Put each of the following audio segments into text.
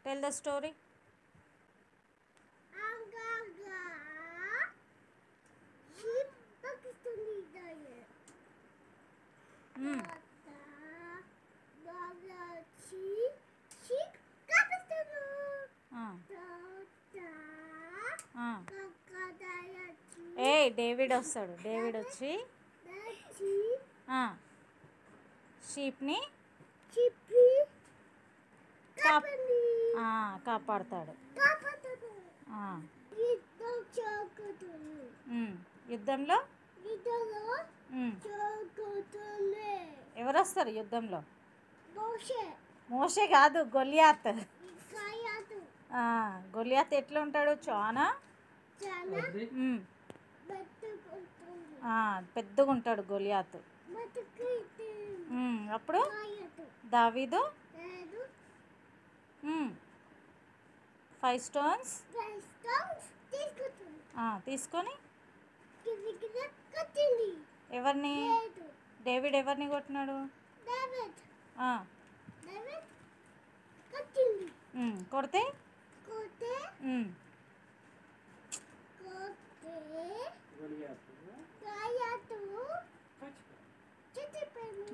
Tell the story. A David వస్తాడు. David వచ్చి షీప్ని కాపాడుతాడు. యుద్ధంలో ఎవరు వస్తారు యుద్ధంలో? మోషే కాదు, గొలియాత్. గొలియాత్ ఎట్లా ఉంటాడు? చాలా పెద్దగా ఉంటాడు గొలియాత్. అప్పుడు దావీదు 5 stones తీసుకొని ఎవరిని? డేవిడ్ ఎవరిని కొట్టినాడు? కొడితే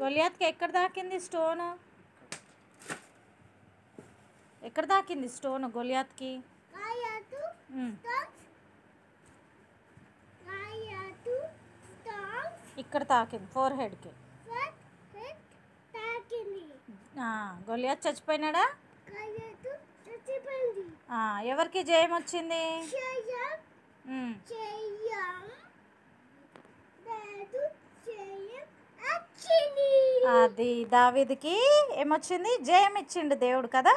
గొలియాత్కి ఎక్కడ దాకింది స్టోన్? ఎక్కడ దాకింది స్టోన్ గొలియాత్కి? ఇక్కడ తాకింది, ఫోర్ హెడ్కి. గొలియాత్ చచ్చిపోయినాడా? ఎవరికి జయం వచ్చింది? అది దావీదుకి ఏమొచ్చింది? జయం ఇచ్చిండు దేవుడు కదా.